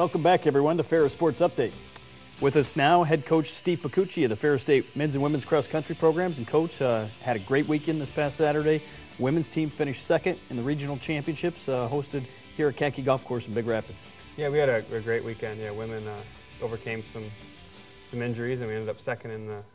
Welcome back, everyone, to Ferris Sports Update. With us now, head coach Steve Picucci of the Ferris State men's and women's cross-country programs. And coach, had a great weekend this past Saturday. Women's team finished second in the regional championships hosted here at Khaki Golf Course in Big Rapids. Yeah, we had a great weekend. Yeah, women overcame some injuries, and we ended up second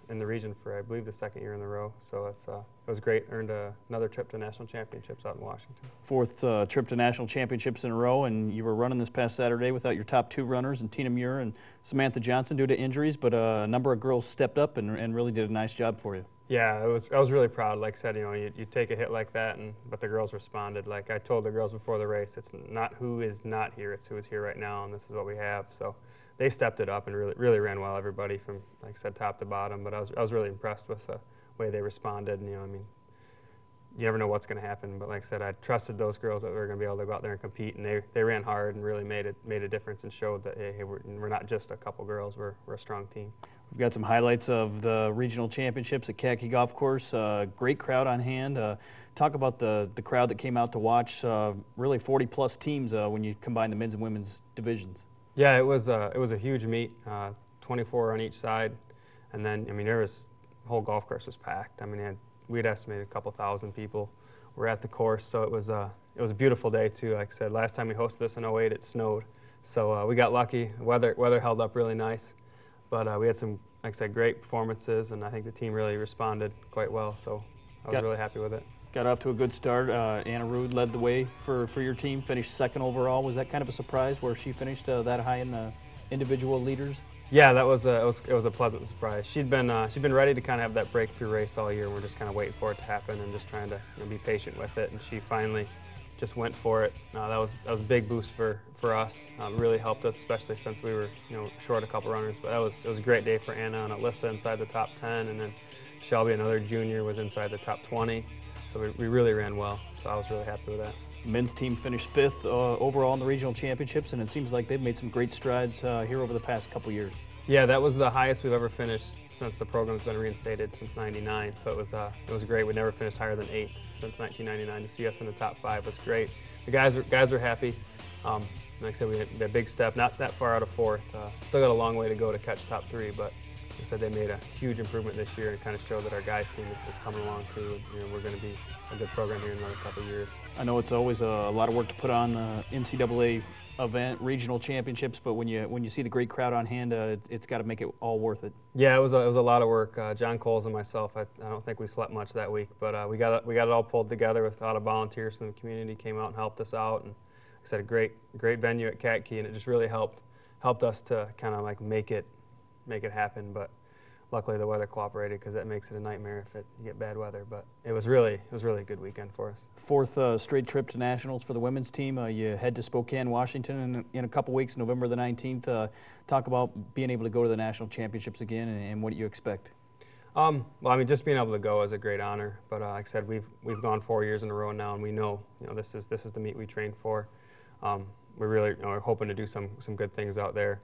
in the region for, I believe, the second year in a row. So it was great. Earned another trip to national championships out in Washington. Fourth trip to national championships in a row, and you were running this past Saturday without your top two runners, and Tina Muir and Samantha Johnson, due to injuries, but a number of girls stepped up and really did a nice job for you. Yeah, I was really proud. Like I said, you take a hit like that, but the girls responded. Like I told the girls before the race, it's not who is not here, it's who is here right now, and this is what we have. So they stepped it up and really ran well. Everybody from, like I said, top to bottom. But I was really impressed with the way they responded. And, I mean, you never know what's going to happen. But like I said, I trusted those girls that we were going to be able to go out there and compete, and they ran hard and really made a difference and showed that hey, we're not just a couple girls. We're a strong team. We've got some highlights of the regional championships at Khaki Golf Course. Great crowd on hand. Talk about the crowd that came out to watch. Really 40-plus teams when you combine the men's and women's divisions. Yeah, it was a huge meet, 24 on each side, and then the whole golf course was packed. I mean, we'd estimated a couple thousand people were at the course, so it was a beautiful day too. Like I said, last time we hosted this in 08, it snowed, so we got lucky. Weather held up really nice, but we had some, like I said, great performances, and I think the team really responded quite well. So I was really happy with it. Got off to a good start. Anna Rude led the way for your team, finished second overall. Was that kind of a surprise where she finished that high in the individual leaders? Yeah, it was a pleasant surprise. She'd been ready to kind of have that breakthrough race all year, and we're just kind of waiting for it to happen and just trying to be patient with it. And she finally just went for it. That was a big boost for us. It really helped us, especially since we were short a couple runners. But it was a great day for Anna and Alyssa inside the top 10, and then Shelby, another junior, was inside the top 20. So we really ran well, so I was really happy with that. Men's team finished fifth overall in the regional championships, and it seems like they've made some great strides here over the past couple years. Yeah, that was the highest we've ever finised since the program's been reinstated since '99. So it was great. We never finished higher than 8th since 1999. To see us in the top 5 was great. The guys are happy. Like I said, we had a big step, not that far out of 4th. Still got a long way to go to catch top 3, but like I said, they made a huge improvement this year and kind of showed that our guys team is coming along too. We're going to be a good program here in another couple of years. I know it's always a lot of work to put on the NCAA event, regional championships, but when you see the great crowd on hand, it's got to make it all worth it. Yeah, it was a lot of work. John Coles and myself, I don't think we slept much that week, but we got it all pulled together with a lot of volunteers from the community came out and helped us out, and like I said, a great venue at Khaki, and it just really helped us to kind of like make it happen. But luckily the weather cooperated, because that makes it a nightmare if you get bad weather. But it was really a good weekend for us. Fourth straight trip to nationals for the women's team. You head to Spokane, Washington in a couple weeks, November the 19th. Talk about being able to go to the national championships again and what you expect. Well, I mean, just being able to go is a great honor. But like I said, we've gone 4 years in a row now, and we know this is the meet we trained for. We really are hoping to do some good things out there.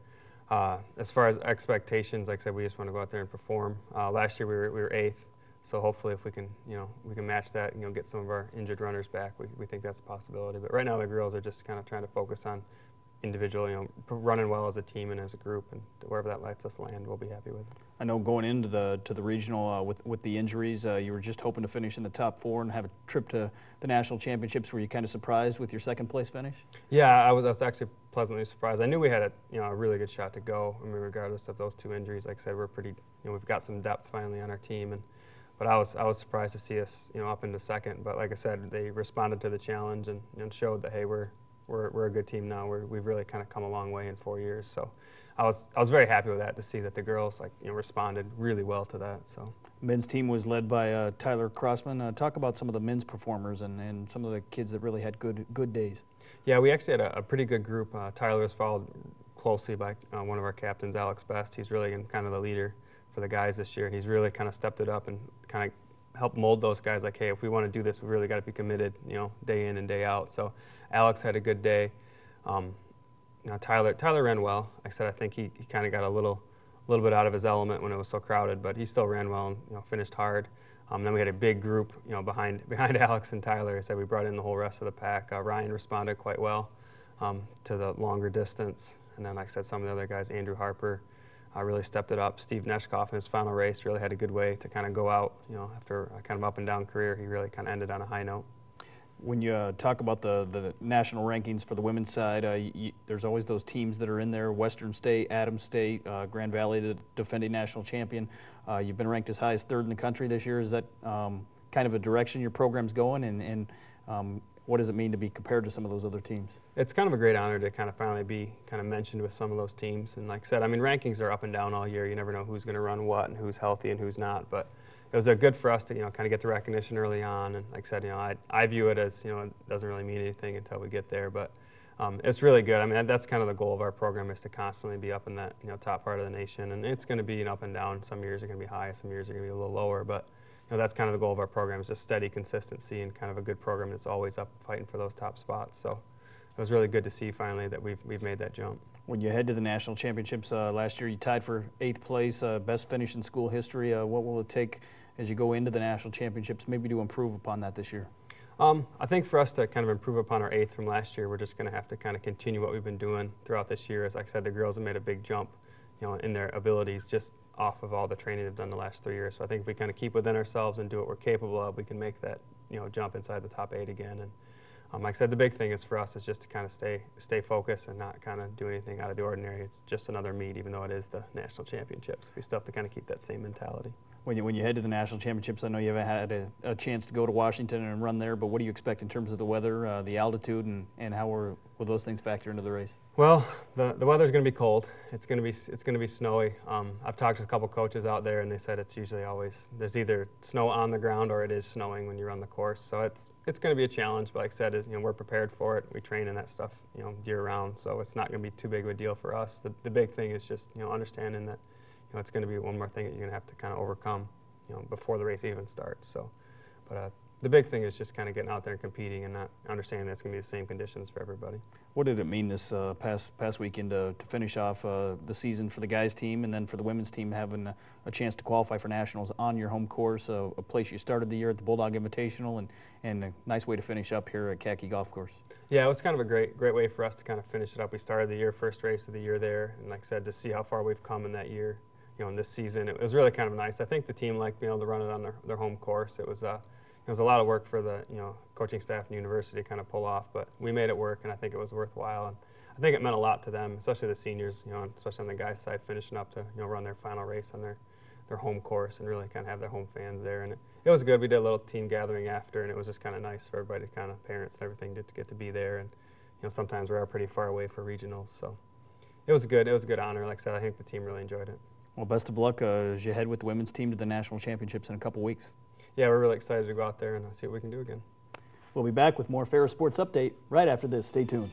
As far as expectations, like I said, we just want to go out there and perform. Last year we were 8th, so hopefully if we can match that, get some of our injured runners back, we think that's a possibility. But right now the girls are just kind of trying to focus on individual, running well as a team and as a group, and wherever that lets us land, we'll be happy with it. I know going into the regional with the injuries, you were just hoping to finish in the top 4 and have a trip to the national championships. Were you kind of surprised with your second place finish? Yeah, I was actually pleasantly surprised. I knew we had a really good shot to go. I mean, regardless of those 2 injuries, like I said, we're pretty, we've got some depth finally on our team, but I was surprised to see us up into second. But like I said, they responded to the challenge and showed that hey, we're a good team now. We've really kind of come a long way in 4 years. So I was very happy with that, to see that the girls responded really well to that. So men's team was led by Tyler Crossman. Talk about some of the men's performers and some of the kids that really had good days. Yeah, we actually had a pretty good group. Tyler was followed closely by one of our captains, Alex Best. He's really kind of the leader for the guys this year, and he's really kind of stepped it up and kind of helped mold those guys. Like, hey, if we want to do this, we really got to be committed, day in and day out. So Alex had a good day. Tyler ran well. Like I said, I think he kind of got a little bit out of his element when it was so crowded, but he still ran well and finished hard. Then we had a big group, behind Alex and Tyler. I said we brought in the whole rest of the pack. Ryan responded quite well to the longer distance, And then, like I said, some of the other guys, Andrew Harper, really stepped it up. Steve Neshkoff in his final race really had a good way to kind of go out. After a kind of up and down career, he really kind of ended on a high note. When you talk about the national rankings for the women's side, there's always those teams that are in there: Western State, Adams State, Grand Valley, the defending national champion. You've been ranked as high as 3rd in the country this year. Is that kind of a direction your program's going, and what does it mean to be compared to some of those other teams? It's kind of a great honor to kind of finally be kind of mentioned with some of those teams. And like I said, I mean, rankings are up and down all year. You never know who's going to run what and who's healthy and who's not. But it was good for us to kind of get the recognition early on. And like I said, I view it as it doesn't really mean anything until we get there. But it's really good. I mean, that's kind of the goal of our program, is to constantly be up in that top part of the nation. And it's going to be up and down. Some years are going to be high, some years are going to be a little lower. But that's kind of the goal of our program, is just steady consistency and kind of a good program that's always up fighting for those top spots. So it was really good to see finally that we've made that jump. When you head to the national championships last year, you tied for 8th place, best finish in school history. What will it take as you go into the national championships, maybe to improve upon that this year? I think for us to kind of improve upon our 8th from last year, we're just going to have to kind of continue what we've been doing throughout this year. As like I said, the girls have made a big jump, in their abilities just off of all the training they've done the last 3 years. So I think if we kind of keep within ourselves and do what we're capable of, we can make that jump inside the top 8 again. And like I said, the big thing is for us is just to kind of stay focused and not kind of do anything out of the ordinary. It's just another meet, even though it is the national championships. We still have to kind of keep that same mentality. When you head to the national championships, I know you haven't had a chance to go to Washington and run there, but what do you expect in terms of the weather, the altitude, and how will those things factor into the race? Well, the weather's going to be cold. It's going to be snowy. I've talked to a couple coaches out there, and they said it's usually always there's either snow on the ground or it is snowing when you run the course. So it's going to be a challenge, but like I said, we're prepared for it. We train in that stuff year round, so it's not going to be too big of a deal for us. The big thing is just understanding that it's going to be one more thing that you're going to have to kind of overcome, before the race even starts. So, but the big thing is just kind of getting out there and competing, and not understanding that it's going to be the same conditions for everybody. What did it mean this past weekend to finish off the season for the guys team, and then for the women's team having a chance to qualify for nationals on your home course, a place you started the year at the Bulldog Invitational, and a nice way to finish up here at Khaki Golf Course? Yeah, it was kind of a great way for us to kind of finish it up. We started the year, first race of the year there, and like I said, to see how far we've come in that year. In this season, it was really kind of nice. I think the team liked being able to run it on their home course. It was a lot of work for the coaching staff and university to kind of pull off, but we made it work, and I think it was worthwhile. And I think it meant a lot to them, especially the seniors, especially on the guys' side, finishing up to run their final race on their home course and really kind of have their home fans there. And it was good. We did a little team gathering after, and it was just kind of nice for everybody, to kind of parents and everything, to get to be there. And sometimes we are pretty far away for regionals, so it was good. It was a good honor. Like I said, I think the team really enjoyed it. Well, best of luck as you head with the women's team to the national championships in a couple weeks. Yeah, we're really excited to go out there and see what we can do again. We'll be back with more Ferris Sports Update right after this. Stay tuned.